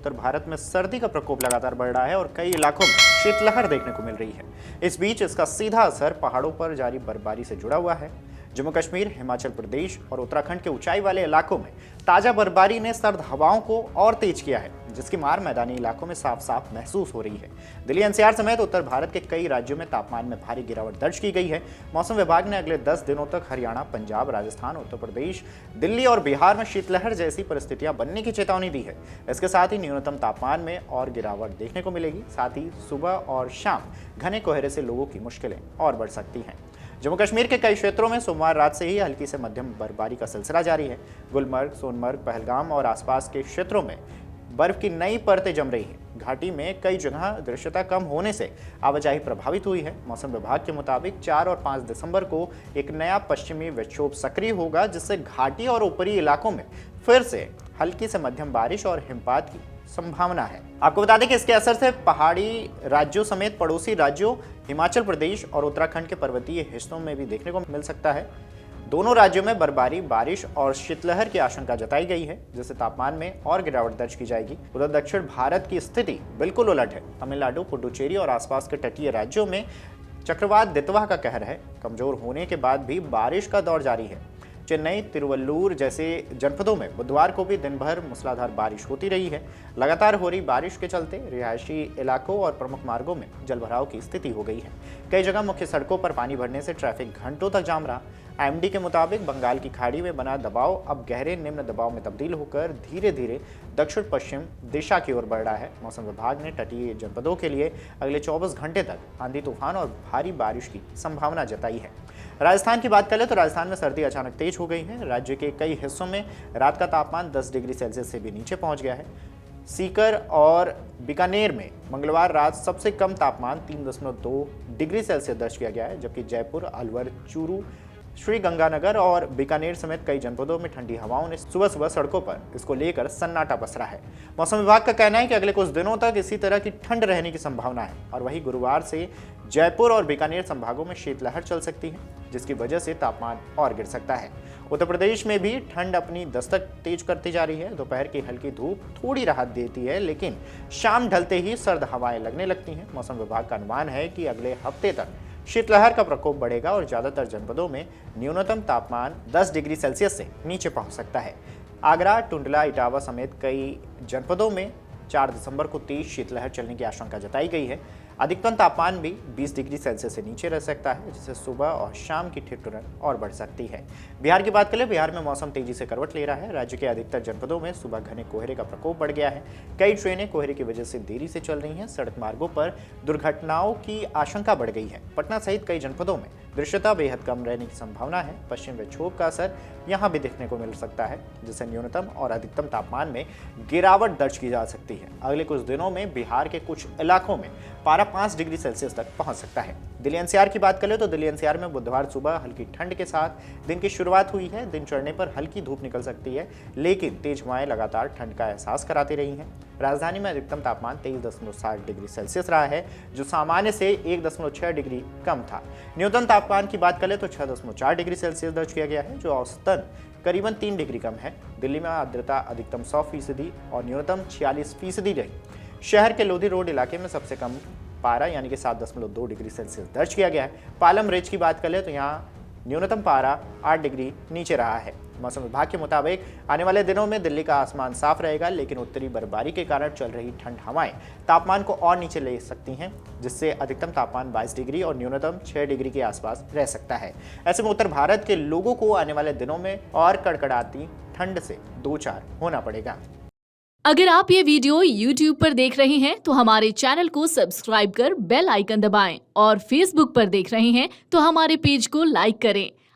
उत्तर भारत में सर्दी का प्रकोप लगातार बढ़ रहा है और कई इलाकों में शीतलहर देखने को मिल रही है। इस बीच इसका सीधा असर पहाड़ों पर जारी बर्फबारी से जुड़ा हुआ है। जम्मू कश्मीर, हिमाचल प्रदेश और उत्तराखंड के ऊंचाई वाले इलाकों में ताजा बर्फबारी ने सर्द हवाओं को और तेज किया है, जिसकी मार मैदानी इलाकों में साफ साफ महसूस हो रही है। दिल्ली एनसीआर समेत उत्तर भारत के कई राज्यों में तापमान में भारी गिरावट दर्ज की गई है। मौसम विभाग ने अगले 10 दिनों तक हरियाणा, पंजाब, राजस्थान, उत्तर प्रदेश, दिल्ली और बिहार में शीतलहर जैसी परिस्थितियां बनने की चेतावनी दी है। इसके साथ ही न्यूनतम तापमान में और गिरावट देखने को मिलेगी। साथ ही सुबह और शाम घने कोहरे से लोगों की मुश्किलें और बढ़ सकती हैं। जम्मू कश्मीर के कई क्षेत्रों में सोमवार रात से ही हल्की से मध्यम बर्फबारी का सिलसिला जारी है। गुलमर्ग, सोनमर्ग, पहलगाम और आसपास के क्षेत्रों में बर्फ की नई परतें जम रही हैं। घाटी में कई जगह दृश्यता कम होने से आवाजाही प्रभावित हुई है। मौसम विभाग के मुताबिक 4 और 5 दिसंबर को एक नया पश्चिमी विक्षोभ सक्रिय होगा, जिससे घाटी और ऊपरी इलाकों में फिर से हल्की से मध्यम बारिश और हिमपात की संभावना है। आपको बता दें कि इसके असर से पहाड़ी राज्यों समेत पड़ोसी राज्यों हिमाचल प्रदेश और उत्तराखंड के पर्वतीय हिस्सों में भी देखने को मिल सकता है। दोनों राज्यों में बर्फबारी, बारिश और शीतलहर की आशंका जताई गई है, जिससे तापमान में और गिरावट दर्ज की जाएगी। उधर दक्षिण भारत की स्थिति बिल्कुल उलट है। तमिलनाडु, पुडुचेरी और आसपास के तटीय राज्यों में चक्रवात दितवा का कहर है। कमजोर होने के बाद भी बारिश का दौर जारी है। चेन्नई, तिरुवल्लुर जैसे जनपदों में बुधवार को भी दिन भर मूसलाधार बारिश होती रही है। लगातार हो रही बारिश के चलते रिहायशी इलाकों और प्रमुख मार्गों में जलभराव की स्थिति हो गई है। कई जगह मुख्य सड़कों पर पानी भरने से ट्रैफिक घंटों तक जाम रहा। आईएमडी के मुताबिक बंगाल की खाड़ी में बना दबाव अब गहरे निम्न दबाव में तब्दील होकर धीरे धीरे दक्षिण पश्चिम दिशा की ओर बढ़ रहा है। मौसम विभाग ने तटीय जनपदों के लिए अगले 24 घंटे तक आंधी तूफान और भारी बारिश की संभावना जताई है। राजस्थान की बात करें तो राजस्थान में सर्दी अचानक तेज हो गई है। राज्य के कई हिस्सों में रात का तापमान 10 डिग्री सेल्सियस से भी नीचे पहुंच गया है। सीकर और बीकानेर में मंगलवार रात सबसे कम तापमान 3.2 डिग्री सेल्सियस दर्ज किया गया है, जबकि जयपुर, अलवर, चूरू, श्रीगंगानगर और बीकानेर समेत कई जनपदों में ठंडी हवाओं ने सुबह सुबह सड़कों पर इसको लेकर सन्नाटा पसरा है। मौसम विभाग का कहना है कि अगले कुछ दिनों तक इसी तरह की ठंड रहने की संभावना है और वहीं गुरुवार से जयपुर और बीकानेर संभागों में शीतलहर चल सकती है, जिसकी वजह से तापमान और गिर सकता है। उत्तर प्रदेश में भी ठंड अपनी दस्तक तेज करती जा रही है। दोपहर की हल्की धूप थोड़ी राहत देती है, लेकिन शाम ढलते ही सर्द हवाएं लगने लगती हैं। मौसम विभाग का अनुमान है कि अगले हफ्ते तक शीतलहर का प्रकोप बढ़ेगा और ज्यादातर जनपदों में न्यूनतम तापमान 10 डिग्री सेल्सियस से नीचे पहुंच सकता है। आगरा, टुंडला, इटावा समेत कई जनपदों में 4 दिसंबर को तेज शीतलहर चलने की आशंका जताई गई है। अधिकतम तापमान भी 20 डिग्री सेल्सियस से नीचे रह सकता है, जिससे सुबह और शाम की ठिठुरन और बढ़ सकती है। बिहार की बात करें, बिहार में मौसम तेजी से करवट ले रहा है। राज्य के अधिकतर जनपदों में सुबह घने कोहरे का प्रकोप बढ़ गया है। कई ट्रेनें कोहरे की वजह से देरी से चल रही हैं। सड़क मार्गों पर दुर्घटनाओं की आशंका बढ़ गई है। पटना सहित कई जनपदों में दृश्यता बेहद कम रहने की संभावना है। पश्चिम विक्षोभ का असर यहां भी देखने को मिल सकता है, जिससे न्यूनतम और अधिकतम तापमान में गिरावट दर्ज की जा सकती है। अगले कुछ दिनों में बिहार के कुछ इलाकों में पारा 5 डिग्री सेल्सियस तक पहुंच सकता है। दिल्ली एनसीआर की बात करें तो दिल्ली एनसीआर में बुधवार सुबह हल्की ठंड के साथ दिन की शुरुआत हुई है। दिन चढ़ने पर हल्की धूप निकल सकती है, लेकिन तेज हवाएं लगातार ठंड का एहसास कराती रही हैं। राजधानी में अधिकतम तापमान 23.7 डिग्री सेल्सियस रहा है, जो सामान्य से 1.6 डिग्री कम था। न्यूनतम तापमान की बात करें तो 6.4 डिग्री सेल्सियस दर्ज किया गया है, जो औसतन करीबन 3 डिग्री कम है। दिल्ली में आर्द्रता अधिकतम 100% और न्यूनतम 46% रही। शहर के लोधी रोड इलाके में सबसे कम पारा यानी कि 7.2 डिग्री सेल्सियस दर्ज किया गया है। पालम रिज की बात करें तो यहाँ न्यूनतम पारा 8 डिग्री नीचे रहा है। मौसम विभाग के मुताबिक आने वाले दिनों में दिल्ली का आसमान साफ रहेगा, लेकिन उत्तरी बर्फबारी के कारण चल रही ठंड हवाएं तापमान को और नीचे ले सकती हैं, जिससे अधिकतम तापमान 22 डिग्री और न्यूनतम 6 डिग्री के आसपास रह सकता है। ऐसे में उत्तर भारत के लोगों को आने वाले दिनों में और कड़कड़ाती ठंड से दो चार होना पड़ेगा। अगर आप ये वीडियो YouTube पर देख रहे हैं तो हमारे चैनल को सब्सक्राइब कर बेल आइकन दबाएं और Facebook पर देख रहे हैं तो हमारे पेज को लाइक करें।